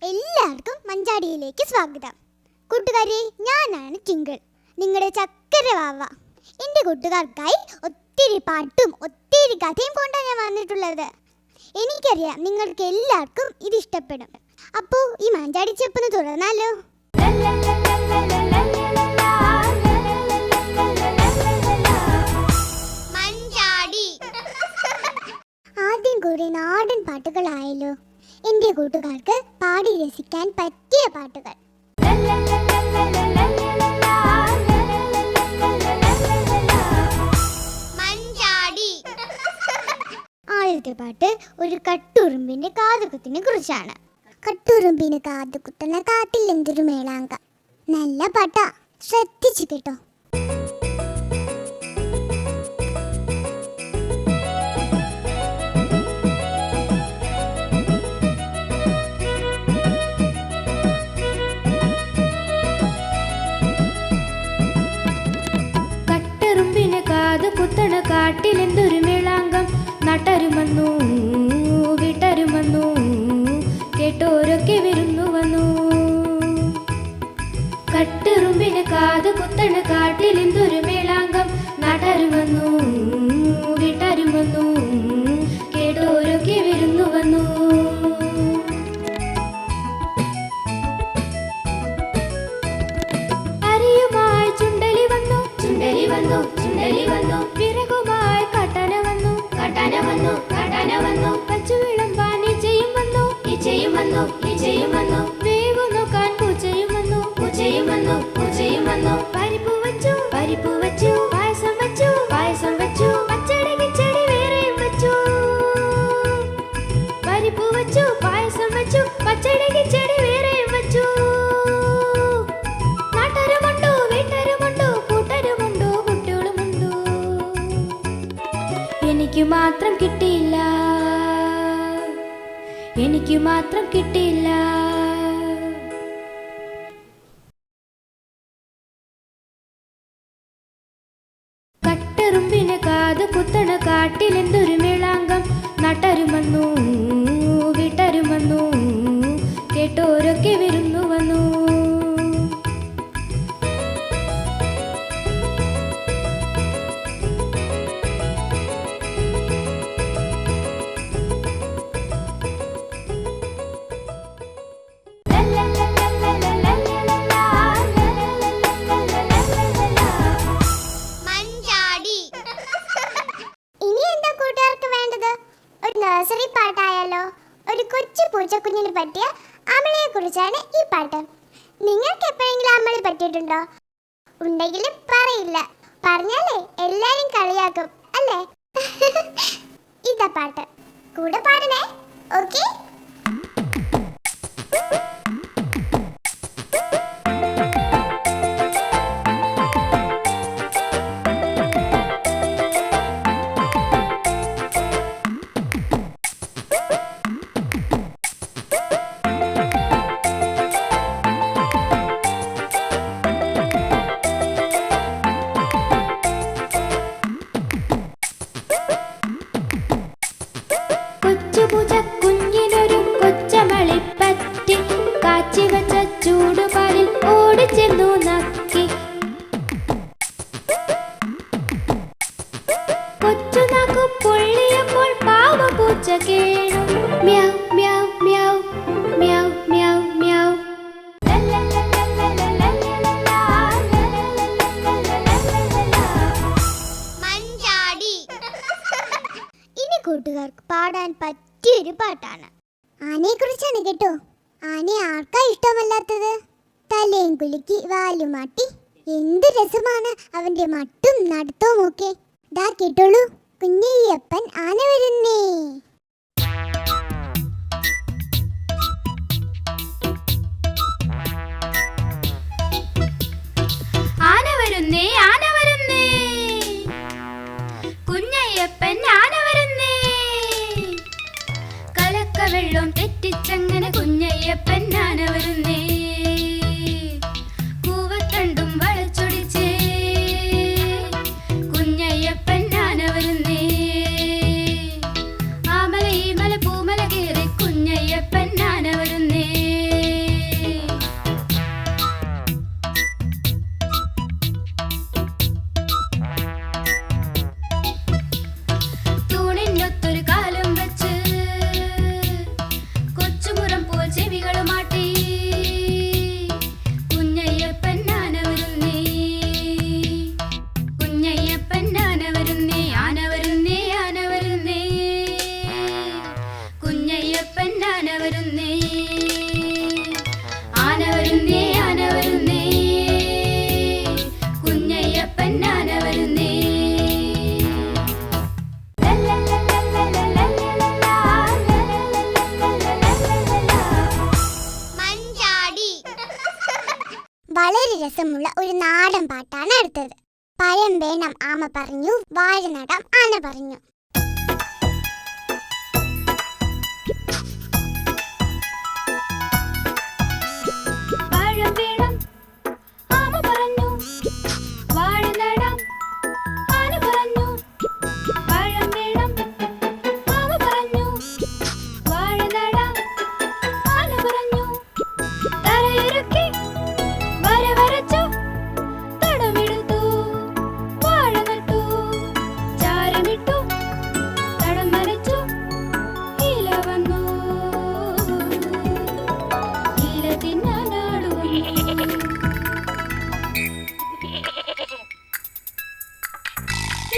എല്ലാവർക്കും മഞ്ചാടിയിലേക്ക് സ്വാഗതം. കൂട്ടുകാരെ, ഞാനാണ് ടിങ്കിൾ, നിങ്ങളുടെ ചക്കര വാവ. എൻ്റെ കൂട്ടുകാർക്കായി ഒത്തിരി പാട്ടും ഒത്തിരി കഥയും കൊണ്ടാണ് ഞാൻ വന്നിട്ടുള്ളത്. എനിക്കറിയാം നിങ്ങൾക്ക് എല്ലാവർക്കും ഇത് ഇഷ്ടപ്പെടും. അപ്പോൾ ഈ മഞ്ചാടി ചെപ്പൊന്ന് തുറന്നാലോ? ആദ്യം കൂടി നാടൻ പാട്ടുകളായല്ലോ. എൻ്റെ കൂട്ടുകാർക്ക് പാടി രസിക്കാൻ പറ്റിയ പാട്ടുകൾ. ആദ്യത്തെ പാട്ട് ഒരു കട്ടുറുമ്പിന്റെ കാതുകുത്തിനെ കുറിച്ചാണ്. കട്ടുറുമ്പിന് കാതുകുത്തുന്ന കാട്ടിൽ എന്തൊരു മേളാങ്ക. നല്ല പാട്ടാ, ശ്രദ്ധിച്ചു കേട്ടോ. കുത്തണ കാട്ടിലെന്തൊരു മേളാങ്കം. നട്ടരുമന്നു വിട്ടരുമന്നു കേട്ടോരൊക്കെ വരുന്നു വന്നു. കട്ടുറുമ്പിന് കാത് കുത്തണ കാട്ടിലെന്തൊരു മേളാങ്കം. നട്ടരുമന്നു വിട്ടരുമന്നു കേട്ടോരൊക്കെ വരുന്നു വന്നു. അരിയുമായി ചുണ്ടലി വന്നു ചുണ്ടലി വന്നു ചുണ്ടലി വന്നു. വിറകുമായി കട്ടന വന്നു കട്ടന വന്നു കട്ടന വന്നു. കച്ചു വിളമ്പാൻ ഇച്ചയും വന്നു ഇച്ചയും വന്നു ഇച്ചയും വന്നു. വേവു നോക്കാൻ പൂച്ചയും വന്നു പൂച്ചയും വന്നു പൂച്ചയും വന്നു. പരിപ്പ് വച്ചു പരിപ്പ് വച്ചു, പായസം വച്ചു പായസം വച്ചു. പച്ചടി കിച്ചടി വേറെയും വച്ചു. പരിപ്പ് വച്ചു പായസം വച്ചു, പച്ചടി കിച്ചടി വേറെയും വച്ചു. നാട്ടരുമുണ്ടോ വീട്ടരുമുണ്ടോ കൂട്ടരുമുണ്ടോ കുട്ടികളുമുണ്ടോ. എനിക്ക് മാത്രം കിട്ടിയില്ല, എനിക്ക് മാത്രം കിട്ടിയില്ല. കട്ടറുമ്പിന് കാത് കുത്തണ കാട്ടിലെന്തൊരു മേളാങ്കം. നട്ടരുമന്നു വിട്ടരുമന്നു കേട്ടോരൊക്കെ വരുന്നു വന്നു. നഴ്സറി പാട്ടായാലോ? ഒരു കൊച്ചു പൂച്ചക്കുഞ്ഞിന് പറ്റിയ അമളയെ കുറിച്ചാണ് ഈ പാട്ട്. നിങ്ങൾക്ക് എപ്പോഴെങ്കിലും അമളി പറ്റിയിട്ടുണ്ടോ? ഉണ്ടെങ്കിൽ പറയില്ല, പറഞ്ഞാലേ എല്ലാരും കളിയാക്കും അല്ലേ? ഇതാ പാട്ട്, കൂടെ പാടണേ, ഓക്കെ? കുഞ്ഞിനൊരു കൊച്ചമളിപ്പറ്റി കാച്ചി വച്ച ചൂടുപാലിൽ ഓടിച്ചെന്നു നക്കി. കൊച്ചുനാക്കു പൊള്ളിയപ്പോൾ പാവപൂച്ച കേണു. മ്യാവ് മ്യാവ് മ്യാവ് മ്യാവ് മ്യാവ് മ്യാവ്. ഇനി കൂട്ടുകാർക്ക് പാടാൻ പറ്റിയൊരു പാട്ടാണ്. ആനയെ കുറിച്ചാണ് കേട്ടോ. ആനയെ ആർക്കാ ഇഷ്ടമല്ലാത്തത്? തലയും കുലുക്കി വാലുമാട്ടി എന്ത് രസമാണ് അവന്റെ മട്ടും നടത്തവും ഒക്കെ. ദാ കേട്ടോളൂ, കുഞ്ഞയ്യപ്പൻ ആന വരുന്നേ. ആന വരുന്നേ ആന വരുന്നേ, കുഞ്ഞയ്യപ്പൻ ആന വരുന്നേ. കലക്കവെള്ളം തെറ്റിച്ചങ്ങനെ കുഞ്ഞയ്യപ്പൻ ആന വരുന്നേ. കൂവത്തണ്ടും വളച്ചൊടിച്ചേ കുഞ്ഞയ്യപ്പൻ ആന വരുന്നേ. ആമ വളരെ രസമുള്ള ഒരു നാടൻ പാട്ടാണ് അടുത്തത്. പഴം വേണം ആമ പറഞ്ഞു, വാഴ നടാം ആന പറഞ്ഞു. പഴം വേണം ആമ പറഞ്ഞു, വാഴ നടാം ആന പറഞ്ഞു. പഴം വേണം ആമ പറഞ്ഞു, വാഴ നടാം ആന പറഞ്ഞു. തറയൊരുക്കി വര വരച്ചു, തടമെടുത്തു വാഴ നട്ടു. ചാരമിട്ടു തടം നനച്ചു, ഇല വന്നു ഇല തിന്നാനാളു വന്നു.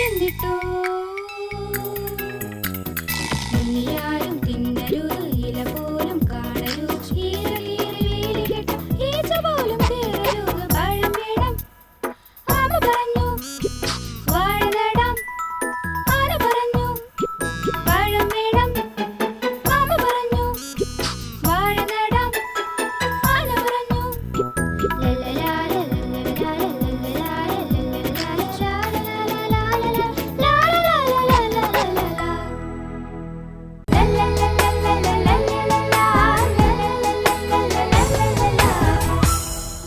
എന്നിട്ടോ മുന്നിലാരും തിന്നരുത്, ഇല പോലും കാണരുത്. വേലി കെട്ട ഈച്ച പോലും കയറരുത്. പഴം വേണം ആമ പറഞ്ഞു, വാഴ നടാം ആന പറഞ്ഞു. പഴം വേണം ആമ പറഞ്ഞു, വാഴ നടാം ആന പറഞ്ഞു. ലല്ലലാല ലല്ലലാല ലല്ലലാല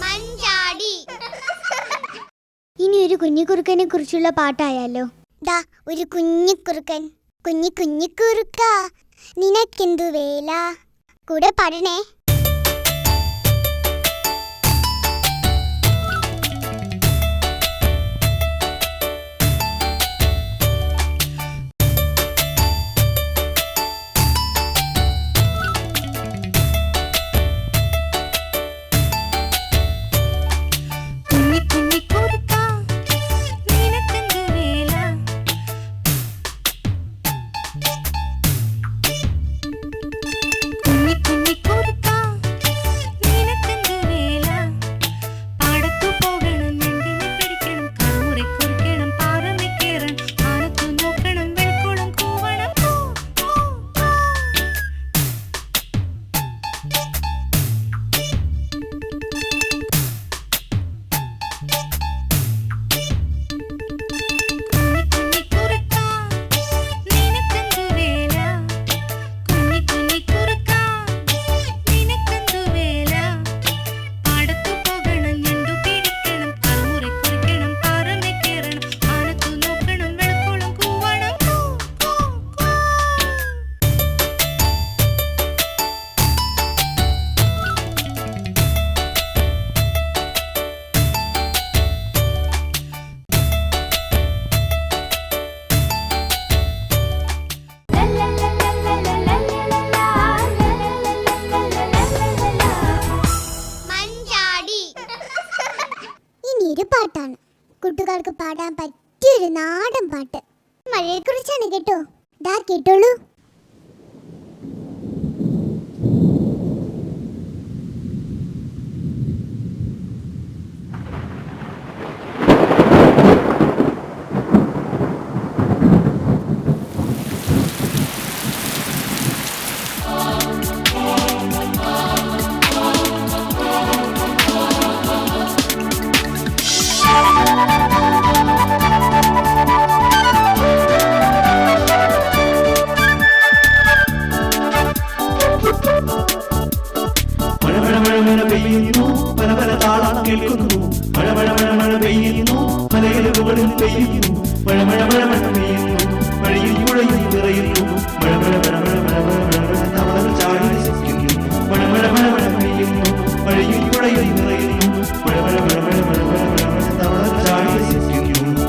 മഞ്ചാടി. ഇനി ഒരു കുഞ്ഞിക്കുറുക്കനെ കുറിച്ചുള്ള പാട്ടായാലോ? ദാ ഒരു കുഞ്ഞിക്കുറുക്കൻ. കുഞ്ഞിക്കുറുക്ക നിനക്കെന്തു വേല. കൂടെ പാടണേ. ഒരു പാട്ടാണ് കൂട്ടുകാർക്ക് പാടാൻ പറ്റിയൊരു നാടൻ പാട്ട്. മഴയെ കുറിച്ചാണ് കേട്ടോ. ദാ കേട്ടോളൂ. പല പല താളം കേൾക്കുന്നു. മഴ മഴ മഴ മഴ പെയ്യുന്നു, മലയുടെ മുകളിൽ പെയ്യുന്നു. മഴ മഴ മഴ മഴ പെയ്യുന്നു, മഴയിൽ പുഴയിൽ നിറയുന്നു. മഴ മഴ മഴ മഴ മഴ മഴ മഴ മഴ തവള ചാടി രസിക്കുന്നു. മഴ മഴ മഴ മഴ പെയ്യുന്നു, മഴയിൽ പുഴയിൽ നിറയുന്നു. മഴ മഴ മഴ മഴ മഴ മഴ മഴ മഴ തവള ചാടി രസിക്കുന്നു.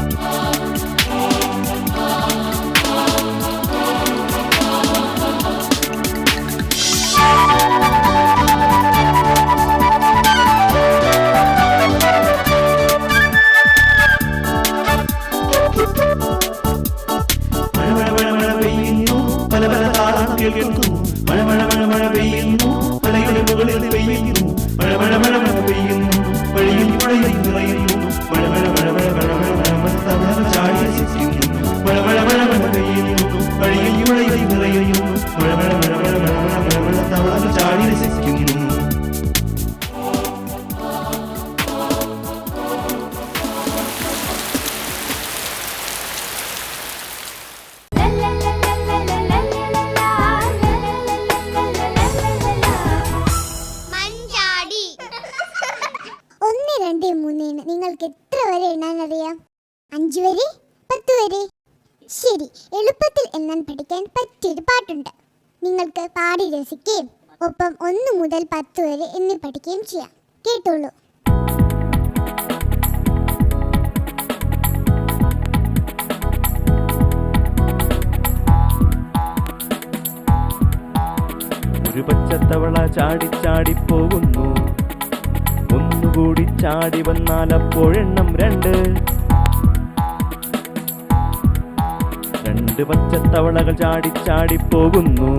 5 വരെ 10 വരെ. ശരി, എളുപ്പത്തിൽ എണ്ണാൻ പഠിക്കാൻ പറ്റിയൊരു പാട്ടുണ്ട്. നിങ്ങൾക്ക് പാടി രസിക്കുകയും ഒപ്പം 1 മുതൽ 10 വരെ എണ്ണി പഠിക്കുകയും ചെയ്യാം. കേട്ടോളൂ. ഒരു പച്ചത്തവള ചാടി പോകുന്നു. ഒന്നുകൂടി ചാടി വന്നാൽ അപ്പോഴെണ്ണം 2. 2 പച്ചത്തവളകൾ ചാടി പോകുന്നു.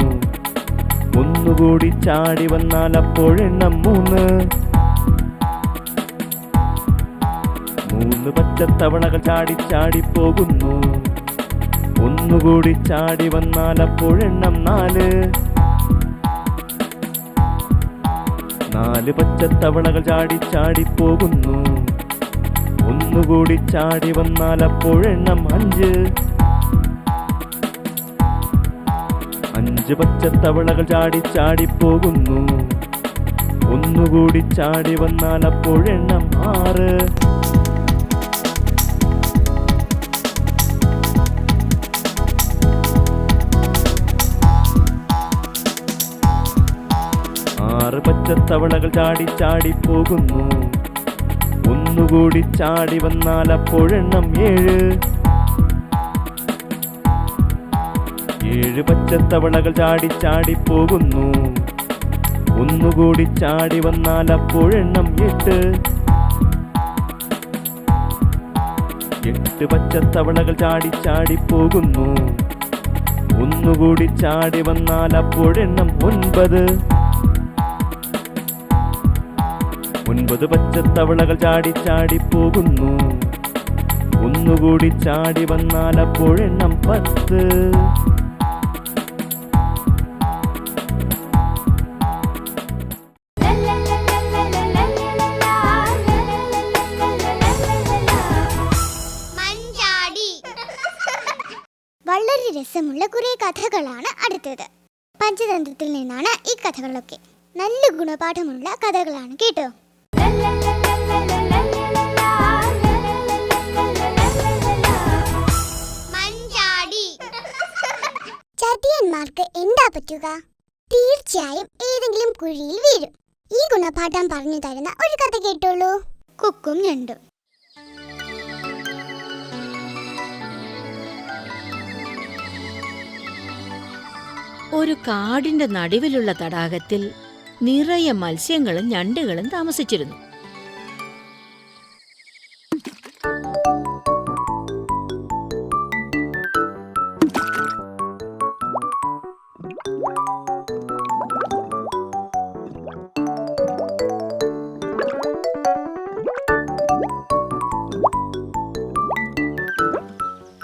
ഒന്നുകൂടി ചാടി വന്നാൽ അപ്പോഴെണ്ണം 3. 3 പച്ചത്തവളകൾ ചാടി പോകുന്നു. ഒന്നുകൂടി ചാടി വന്നാൽ അപ്പോഴെണ്ണം 4. 4 പച്ചത്തവളകൾ ചാടി പോകുന്നു. ഒന്നുകൂടി ചാടി വന്നാൽ അപ്പോഴെണ്ണം 5. 5 പച്ചത്തവളകൾ ചാടി പോകുന്നു. ഒന്നുകൂടി ചാടി വന്നാൽ അപ്പോഴെണ്ണം 6. 6 പച്ചത്തവളകൾ ചാടി പോകുന്നു. ഒന്നുകൂടി ചാടി വന്നാൽ അപ്പോഴെണ്ണം 7. 7 പച്ചത്തവളകൾ ചാടി പോകുന്നു. ഒന്നുകൂടി ചാടി വന്നാൽ അപ്പോഴെണ്ണം 8. 8 പച്ചത്തവളകൾ ചാടി പോകുന്നു. ഒന്നുകൂടി ചാടി വന്നാൽ അപ്പോഴെണ്ണം 9. 9 പച്ചത്തവളകൾ ചാടി പോകുന്നു. ഒന്നുകൂടി ചാടി വന്നാൽ അപ്പോഴെണ്ണം 10. വളരെ രസമുള്ള കുറേ കഥകളാണ് അടുത്തത്. പഞ്ചതന്ത്രത്തിൽ നിന്നാണ് ഈ കഥകളൊക്കെ. നല്ല ഗുണപാഠമുള്ള കഥകളാണ് കേട്ടോ. ചതിയന്മാർക്ക് എന്താ പറ്റുക? തീർച്ചയായും ഏതെങ്കിലും കുഴിയിൽ വീഴും. ഈ ഗുണപാഠം പറഞ്ഞു തരുന്ന ഒരു കഥ കേട്ടോളൂ. കൊക്കും ഞണ്ടും. ഒരു കാടിന്റെ നടുവിലുള്ള തടാകത്തിൽ നിറയെ മത്സ്യങ്ങളും ഞണ്ടുകളും താമസിച്ചിരുന്നു.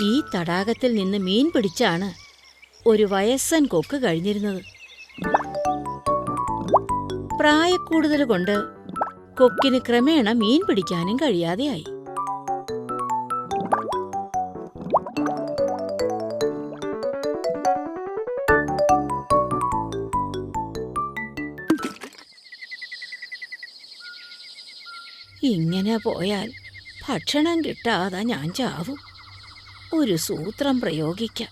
ഈ തടാകത്തിൽ നിന്ന് മീൻ പിടിച്ചാണ് ഒരു വയസ്സൻ കൊക്ക് കഴിഞ്ഞിരുന്നത്. പ്രായക്കൂടുതൽ കൊണ്ട് കൊക്കിന് ക്രമേണ മീൻ പിടിക്കാനും കഴിയാതെയായി. ഇങ്ങനെ പോയാൽ ഭക്ഷണം കിട്ടാതെ ഞാൻ ചാവും. ഒരു സൂത്രം പ്രയോഗിക്കാം.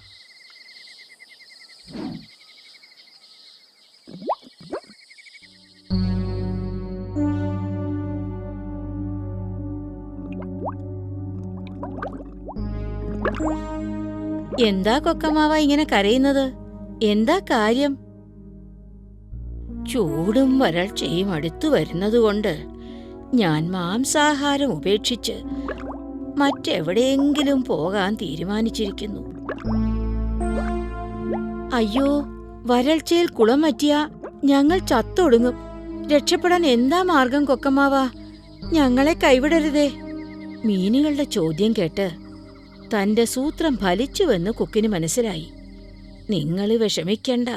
എന്താ കൊക്കമാവ ഇങ്ങനെ കരയുന്നത്? എന്താ കാര്യം? ചൂടും വരൾച്ചയും അടുത്തു വരുന്നതുകൊണ്ട് ഞാൻ മാംസാഹാരം ഉപേക്ഷിച്ച് മറ്റെവിടെയെങ്കിലും പോകാൻ തീരുമാനിച്ചിരിക്കുന്നു. അയ്യോ, വരൾച്ചയിൽ കുളം വറ്റിയാ ഞങ്ങൾ ചത്തൊടുങ്ങും. രക്ഷപ്പെടാൻ എന്താ മാർഗം കൊക്കമാവ? ഞങ്ങളെ കൈവിടരുതേ. മീനുകളുടെ ചോദ്യം കേട്ട് തന്റെ സൂത്രം ഫലിച്ചുവെന്ന് കൊക്കിന് മനസ്സിലായി. നിങ്ങൾ വിഷമിക്കണ്ട,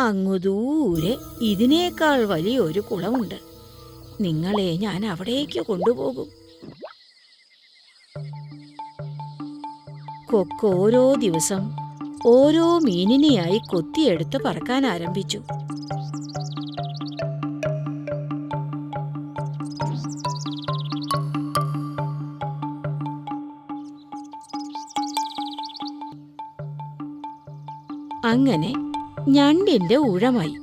അങ്ങു ദൂരെ ഇതിനേക്കാൾ വലിയൊരു കുളമുണ്ട്. നിങ്ങളെ ഞാൻ അവിടേക്ക് കൊണ്ടുപോകും. കൊക്ക് ഓരോ ദിവസം ഓരോ മീനിനെയായി കൊത്തിയെടുത്ത് പറക്കാൻ ആരംഭിച്ചു. അങ്ങനെ ഞണ്ടിന്റെ ഊഴമായി.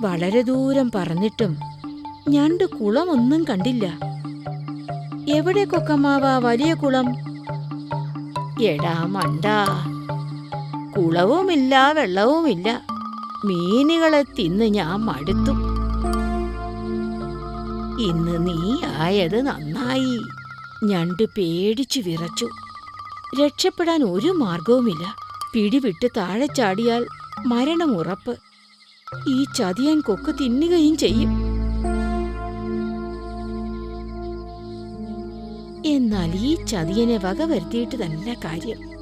വളരെ ദൂരം പറന്നിട്ടും ഞണ്ട് കുളമൊന്നും കണ്ടില്ല. എവിടെ കൊക്കമ്മാവാ വലിയ കുളം? എടാ മണ്ടാ, കുളവുമില്ല വെള്ളവുമില്ല. മീനുകളെ തിന്ന് ഞാൻ മടുത്തു. ഇന്ന് നീ ആയത് നന്നായി. ഞണ്ട് പേടിച്ചു വിറച്ചു. രക്ഷപ്പെടാൻ ഒരു മാർഗവുമില്ല. പിടിവിട്ട് താഴെ ചാടിയാൽ മരണം ഉറപ്പ്. ഈ ചതിയൻ കൊക്ക് തിന്നുകയും ചെയ്യും. എന്നാൽ ഈ ചതിയനെ വകവരുത്തിയിട്ട് തന്നെ കാര്യം.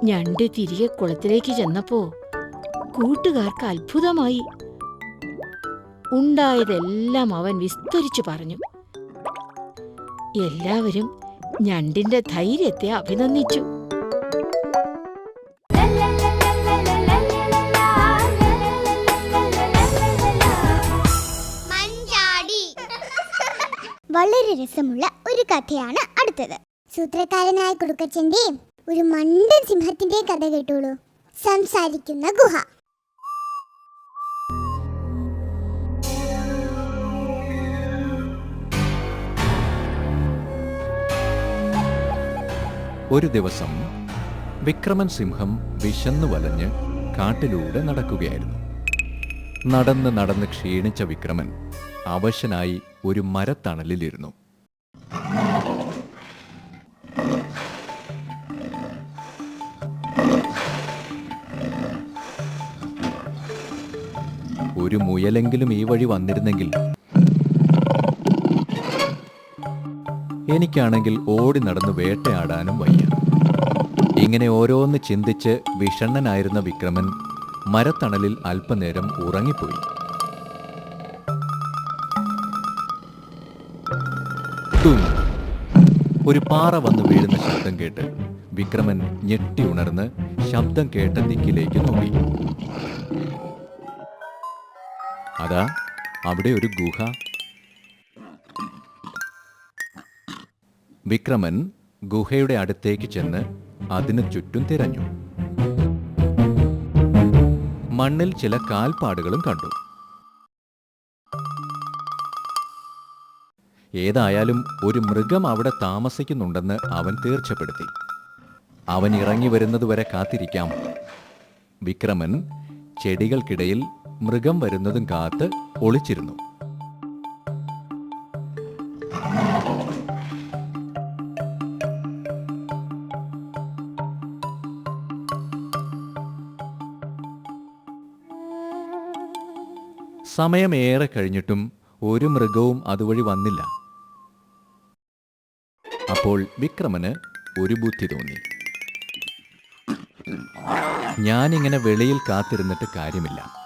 ഞണ്ട് തിരികെ കുളത്തിലേക്ക് ചെന്നപ്പോ കൂട്ടുകാർക്ക് അത്ഭുതമായി. ഉണ്ടായതെല്ലാം അവൻ വിസ്തരിച്ചു പറഞ്ഞു. എല്ലാവരും ഞണ്ടിന്റെ ധൈര്യത്തെ അഭിനന്ദിച്ചു. വളരെ രസമുള്ള ഒരു കഥയാണ് അടുത്തത്. സൂത്രക്കാരനായ കുറുക്കച്ചന്റെ ഒരു മണ്ടൻ സിംഹത്തിന്റെ കഥ കേട്ടോളൂ. സംസാരിക്കുന്ന ഗുഹ. ഒരു ദിവസം വിക്രമൻ സിംഹം വിശന്നു വലഞ്ഞ് കാട്ടിലൂടെ നടക്കുകയായിരുന്നു. നടന്ന് നടന്ന് ക്ഷീണിച്ച വിക്രമൻ അവശനായി ഒരു മരത്തണലിലിരുന്നു. ഒരു മുയലെങ്കിലും ഈ വഴി വന്നിരുന്നെങ്കിൽ. എനിക്കാണെങ്കിൽ ഓടി നടന്ന് വേട്ടയാടാനും വയ്യ. ഇങ്ങനെ ഓരോന്ന് ചിന്തിച്ച് വിഷണ്ണനായിരുന്ന വിക്രമൻ മരത്തണലിൽ അല്പനേരം ഉറങ്ങിപ്പോയി. ഒരു പാറ വന്ന് വീഴുന്ന ശബ്ദം കേട്ട് വിക്രമൻ ഞെട്ടി ഉണർന്ന് ശബ്ദം കേട്ട ദിക്കിലേക്ക് നോക്കി. അതാ അവിടെ ഒരു ഗുഹ. വിക്രമൻ ഗുഹയുടെ അടുത്തേക്ക് ചെന്ന് അതിനു ചുറ്റും തിരഞ്ഞു. മണ്ണിൽ ചില കാൽപ്പാടുകളും കണ്ടു. ഏതായാലും ഒരു മൃഗം അവിടെ താമസിക്കുന്നുണ്ടെന്ന് അവൻ തീർച്ചപ്പെടുത്തി. അവൻ ഇറങ്ങി വരുന്നതുവരെ കാത്തിരിക്കാം. വിക്രമൻ ചെടികൾക്കിടയിൽ മൃഗം വരുന്നതും കാത്ത് ഒളിച്ചിരുന്നു. സമയമേറെ കഴിഞ്ഞിട്ടും ഒരു മൃഗവും അതുവഴി വന്നില്ല. അപ്പോൾ വിക്രമന് ഒരു ബുദ്ധി തോന്നി. ഞാനിങ്ങനെ വെളിയിൽ കാത്തിരുന്നിട്ട് കാര്യമില്ല.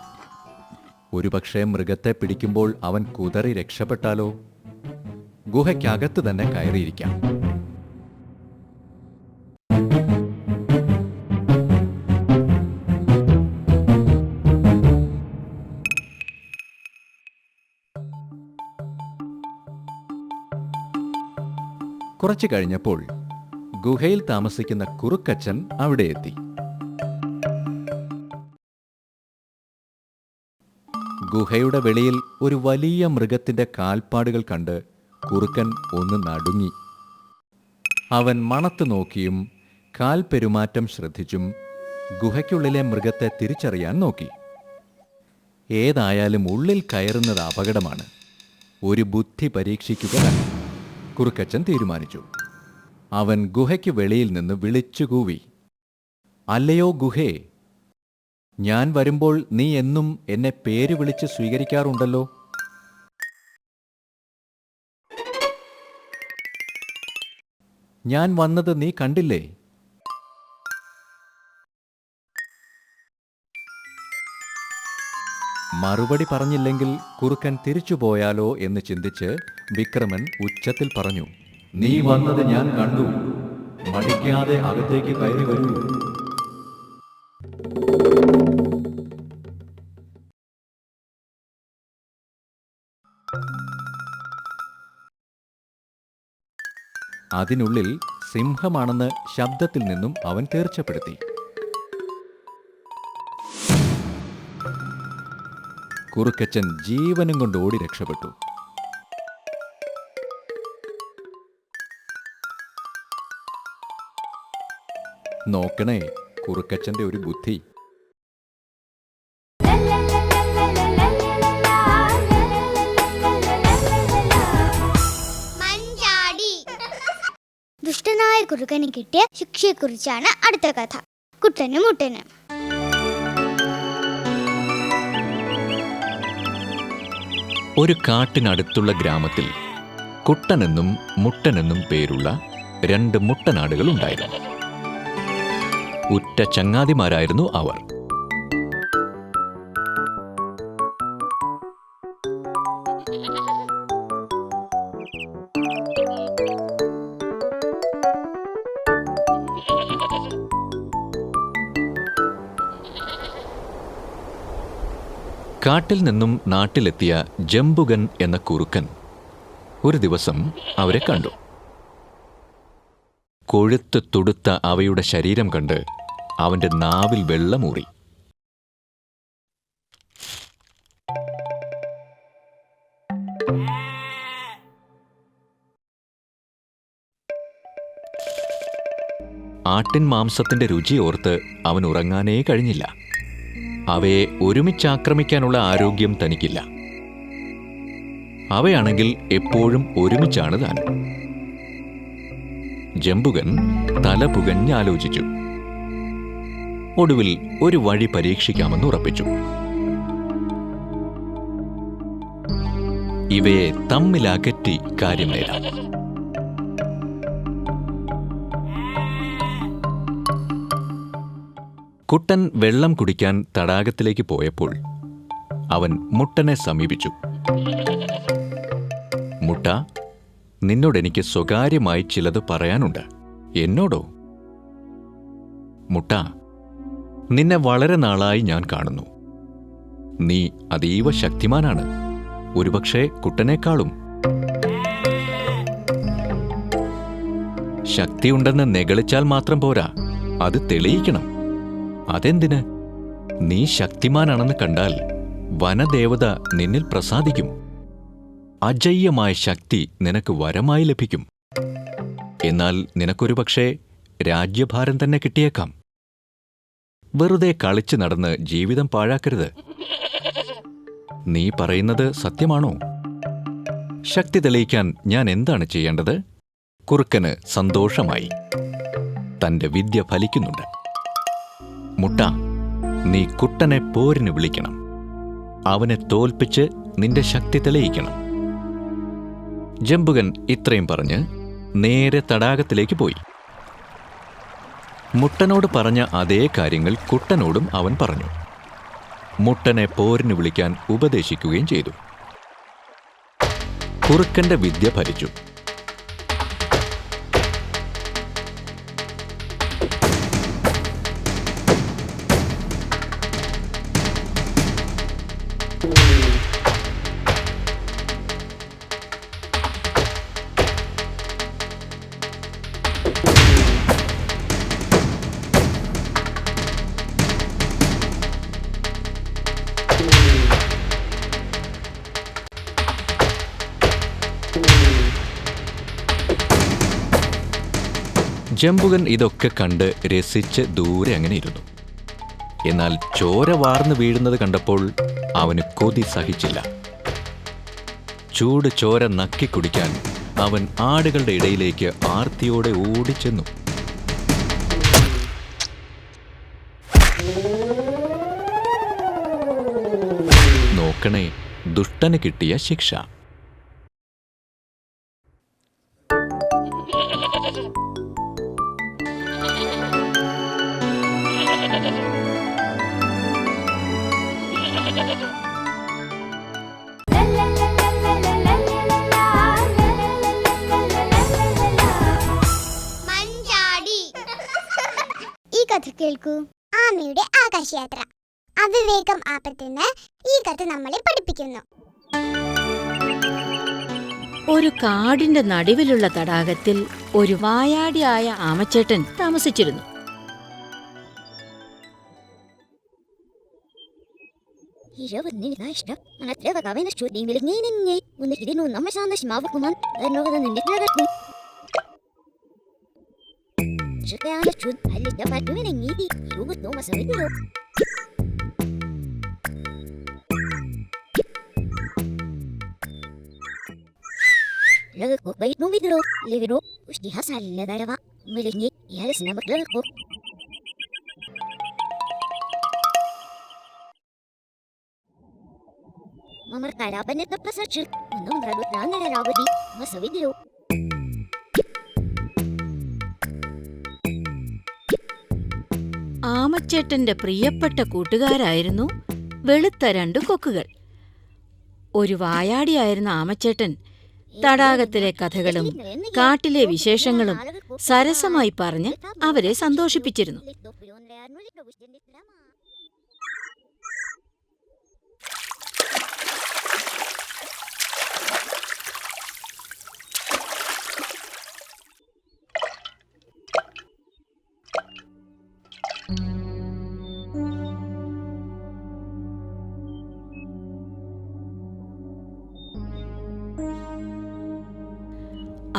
ഒരുപക്ഷെ മൃഗത്തെ പിടിക്കുമ്പോൾ അവൻ കുതറി രക്ഷപ്പെട്ടാലോ? ഗുഹയ്ക്കകത്ത് തന്നെ കയറിയിരിക്കാം. കുറച്ചു കഴിഞ്ഞപ്പോൾ ഗുഹയിൽ താമസിക്കുന്ന കുറുക്കച്ചൻ അവിടെ എത്തി. ഗുഹയുടെ വെളിയിൽ ഒരു വലിയ മൃഗത്തിന്റെ കാൽപ്പാടുകൾ കണ്ട് കുറുക്കൻ ഒന്ന് നടുങ്ങി. അവൻ മണത്തു നോക്കിയും കാൽപെരുമാറ്റം ശ്രദ്ധിച്ചും ഗുഹയ്ക്കുള്ളിലെ മൃഗത്തെ തിരിച്ചറിയാൻ നോക്കി. ഏതായാലും ഉള്ളിൽ കയറുന്നത് അപകടമാണ്. ഒരു ബുദ്ധി പരീക്ഷിക്കുക തന്നെ കുറുക്കച്ചൻ തീരുമാനിച്ചു. അവൻ ഗുഹയ്ക്ക് വെളിയിൽ നിന്ന് വിളിച്ചുകൂവി, അല്ലയോ ഗുഹേ, ഞാൻ വരുമ്പോൾ നീ എന്നും എന്നെ പേര് വിളിച്ച് സ്വീകരിക്കാറുണ്ടല്ലോ. ഞാൻ വന്നത് നീ കണ്ടില്ലേ? മറുപടി പറഞ്ഞില്ലെങ്കിൽ കുറുക്കൻ തിരിച്ചുപോയാലോ എന്ന് ചിന്തിച്ച് വിക്രമൻ ഉച്ചത്തിൽ പറഞ്ഞു, നീ വന്നത് ഞാൻ കണ്ടു. മടിക്കാതെ അകത്തേക്ക് കയറി വരൂ. അതിനുള്ളിൽ സിംഹമാണെന്ന് ശബ്ദത്തിൽ നിന്നും അവൻ തീർച്ചപ്പെടുത്തി. കുറുക്കച്ചൻ ജീവനും കൊണ്ട് ഓടി രക്ഷപ്പെട്ടു. നോക്കണേ കുറുക്കച്ചന്റെ ഒരു ബുദ്ധി. ദുഷ്ടനായ കുറുക്കന് കിട്ടിയ ശിക്ഷയെക്കുറിച്ചാണ് അടുത്ത കഥ. കുട്ടനും മുട്ടനും. ഒരു കാട്ടിനടുത്തുള്ള ഗ്രാമത്തിൽ കുട്ടനെന്നും മുട്ടനെന്നും പേരുള്ള 2 മുട്ടനാടുകൾ ഉണ്ടായിരുന്നു. ഉറ്റ ചങ്ങാതിമാരായിരുന്നു അവർ. കാട്ടിൽ നിന്നും നാട്ടിലെത്തിയ ജംബുകൻ എന്ന കുറുക്കൻ ഒരു ദിവസം അവരെ കണ്ടു. കൊഴുത്ത് തുടുത്ത അവയുടെ ശരീരം കണ്ട് അവന്റെ നാവിൽ വെള്ളമൂറി. ആട്ടിൻ മാംസത്തിന്റെ രുചി ഓർത്ത് അവൻ ഉറങ്ങാനേ കഴിഞ്ഞില്ല. അവയെ ഒരുമിച്ചാക്രമിക്കാനുള്ള ആരോഗ്യം തനിക്കില്ല. അവയാണെങ്കിൽ എപ്പോഴും ഒരുമിച്ചാണ് താൻ. ജംബുകൻ തല പുകഞ്ഞാലോചിച്ചു. ഒടുവിൽ ഒരു വഴി പരീക്ഷിക്കാമെന്ന് ഉറപ്പിച്ചു. ഇവയെ തമ്മിലകറ്റി കാര്യം നേടാം. കുട്ടൻ വെള്ളം കുടിക്കാൻ തടാകത്തിലേക്ക് പോയപ്പോൾ അവൻ മുട്ടനെ സമീപിച്ചു. മുട്ട, നിന്നോടെനിക്ക് സ്വകാര്യമായി ചിലത് പറയാനുണ്ട്. എന്നോടോ? മുട്ട, നിന്നെ വളരെ നാളായി ഞാൻ കാണുന്നു. നീ അതീവ ശക്തിമാനാണ്, ഒരുപക്ഷെ കുട്ടനേക്കാളും. ശക്തിയുണ്ടെന്ന് നെഗളിച്ചാൽ മാത്രം പോരാ, അത് തെളിയിക്കണം. അതെന്തിന്? നീ ശക്തിമാനാണെന്ന് കണ്ടാൽ വനദേവത നിന്നിൽ പ്രസാദിക്കും. അജയ്യമായ ശക്തി നിനക്ക് വരമായി ലഭിക്കും. എന്നാൽ നിനക്കൊരു പക്ഷേ രാജ്യഭാരം തന്നെ കിട്ടിയേക്കാം. വെറുതെ കളിച്ചു നടന്ന് ജീവിതം പാഴാക്കരുത്. നീ പറയുന്നത് സത്യമാണോ? ശക്തി തെളിയിക്കാൻ ഞാൻ എന്താണ് ചെയ്യേണ്ടത്? കുറുക്കന് സന്തോഷമായി. തന്റെ വിദ്യ ഫലിക്കുന്നുണ്ട്. മുട്ട, നീ കുട്ടനെ പോരിന് വിളിക്കണം. അവനെ തോൽപ്പിച്ച് നിന്റെ ശക്തി തെളിയിക്കണം. ജംബുകൻ ഇത്രയും പറഞ്ഞ് നേരെ തടാകത്തിലേക്ക് പോയി. മുട്ടനോട് പറഞ്ഞ അതേ കാര്യങ്ങൾ കുട്ടനോടും അവൻ പറഞ്ഞു. മുട്ടനെ പോരിന് വിളിക്കാൻ ഉപദേശിക്കുകയും ചെയ്തു. കുറുക്കന്റെ വിദ്യ ഫലിച്ചു. ജംബുകൻ ഇതൊക്കെ കണ്ട് രസിച്ച് ദൂരെ അങ്ങനെ ഇരുന്നു. എന്നാൽ ചോര വാർന്നു വീഴുന്നത് കണ്ടപ്പോൾ അവന് കൊതി സഹിച്ചില്ല. ചൂട് ചോര നക്കിക്കുടിക്കാൻ അവൻ ആടുകളുടെ ഇടയിലേക്ക് ആർത്തിയോടെ ഓടിച്ചെന്നു. നോക്കണേ ദുഷ്ടന് കിട്ടിയ ശിക്ഷ. ഈ കഥ കേൾക്കൂ. ആമയുടെ ആകാശയാത്ര. അവിവേകം ആപത്തെന്ന് ഈ കഥ നമ്മളെ പഠിപ്പിക്കുന്നു. ഒരു കാടിന്റെ നടുവിലുള്ള തടാകത്തിൽ ഒരു വായാടിയായ ആമച്ചേട്ടൻ താമസിച്ചിരുന്നു. ആമച്ചേട്ടന്റെ പ്രിയപ്പെട്ട കൂട്ടുകാരായിരുന്നു വെളുത്ത 2 കൊക്കുകൾ. ഒരു വായാടിയായിരുന്ന ആമച്ചേട്ടൻ തടാകത്തിലെ കഥകളും കാട്ടിലെ വിശേഷങ്ങളും സരസമായി പറഞ്ഞ് അവരെ സന്തോഷിപ്പിച്ചിരുന്നു.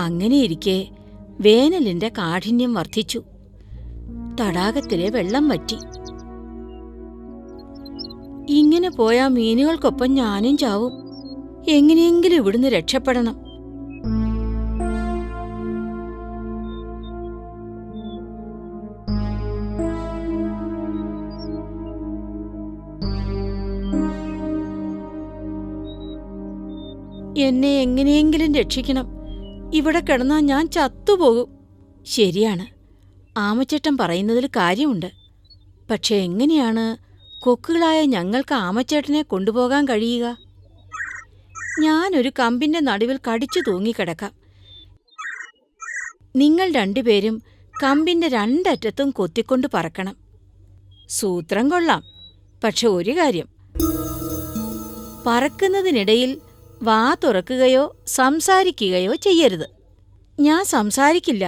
അങ്ങനെയിരിക്കെ വേനലിന്റെ കാഠിന്യം വർദ്ധിച്ചു. തടാകത്തിലെ വെള്ളം വറ്റി. ഇങ്ങനെ പോയാ മീനുകൾക്കൊപ്പം ഞാനും ചാവും. എങ്ങനെയെങ്കിലും ഇവിടുന്ന് രക്ഷപ്പെടണം. എന്നെ എങ്ങനെയെങ്കിലും രക്ഷിക്കണം. ഇവിടെ കിടന്നാ ഞാൻ ചത്തുപോകും. ശരിയാണ്, ആമച്ചേട്ടൻ പറയുന്നതിൽ കാര്യമുണ്ട്. പക്ഷെ എങ്ങനെയാണ് കൊക്കുകളായ ഞങ്ങൾക്ക് ആമച്ചേട്ടനെ കൊണ്ടുപോകാൻ കഴിയുക? ഞാനൊരു കമ്പിന്റെ നടുവിൽ കടിച്ചു തൂങ്ങിക്കിടക്കാം. നിങ്ങൾ 2 പേരും കമ്പിന്റെ 2 അറ്റത്തും കൊത്തിക്കൊണ്ട് പറക്കണം. സൂത്രം കൊള്ളാം. പക്ഷെ ഒരു കാര്യം, പറക്കുന്നതിനിടയിൽ വാ തുറക്കുകയോ സംസാരിക്കുകയോ ചെയ്യരുത്. ഞാൻ സംസാരിക്കില്ല.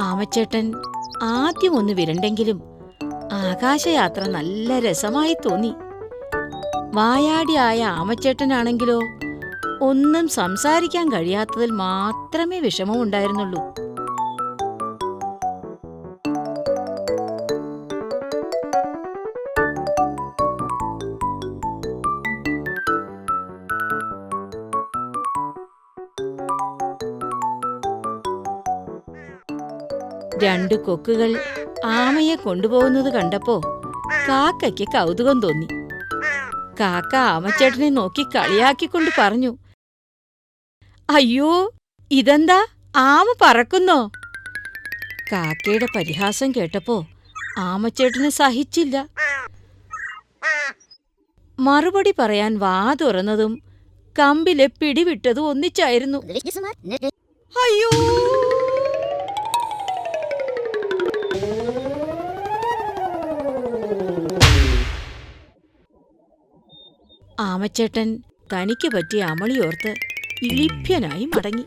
ആമച്ചേട്ടൻ ആദ്യം ഒന്ന് വിരണ്ടെങ്കിലും ആകാശയാത്ര നല്ല രസമായി തോന്നി. വായാടിയായ ആമച്ചേട്ടനാണെങ്കിലോ ഒന്നും സംസാരിക്കാൻ കഴിയാത്തതിൽ മാത്രമേ വിഷമമുണ്ടായിരുന്നുള്ളൂ. രണ്ടു കൊക്കുകൾ ആമയെ കൊണ്ടുപോകുന്നത് കണ്ടപ്പോ കാക്കയ്ക്ക് കൗതുകം തോന്നി. കാക്ക ആമച്ചേട്ടനെ നോക്കി കളിയാക്കിക്കൊണ്ട് പറഞ്ഞു, അയ്യോ, ഇതെന്താ ആമ പറക്കുന്നോ? കാക്കയുടെ പരിഹാസം കേട്ടപ്പോ ആമച്ചേട്ടന് സഹിച്ചില്ല. മറുപടി പറയാൻ വാ തുറന്നതും കമ്പിലെ പിടിവിട്ടതും ഒന്നിച്ചായിരുന്നു. അയ്യോ! ആമച്ചേട്ടൻ തനിക്ക് പറ്റിയ അമളിയോർത്ത് ഇളിഭ്യനായി മടങ്ങി.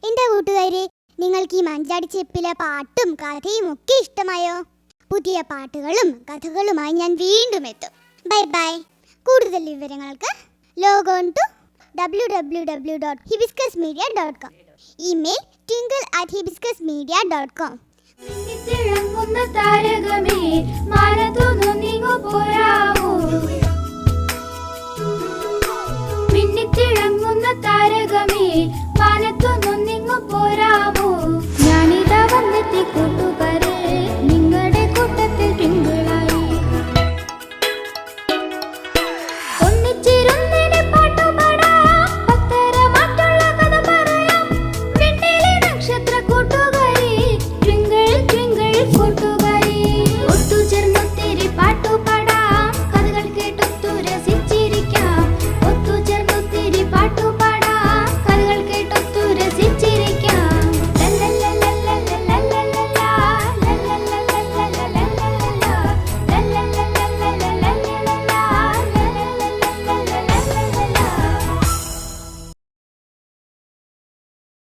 എന്റെ കൂട്ടുകാരെ, നിങ്ങൾക്ക് ഈ മഞ്ചാടി ചെപ്പിലെ പാട്ടും കഥയും ഒക്കെ ഇഷ്ടമായോ? പുതിയ പാട്ടുകളും കഥകളുമായി ഞാൻ വീണ്ടും എത്തും. Bye bye. കൂടുതൽ വിവരങ്ങൾക്ക് log on to www.hibiscusmedia.com. Email twinkle@hibiscusmedia.com. തിളങ്ങുന്ന താരകമേ മാനത്തൊന്നു നീങ്ങു പോരാമോ? മിന്നിത്തിളങ്ങുന്ന താരകമേ മാനത്തൊന്നു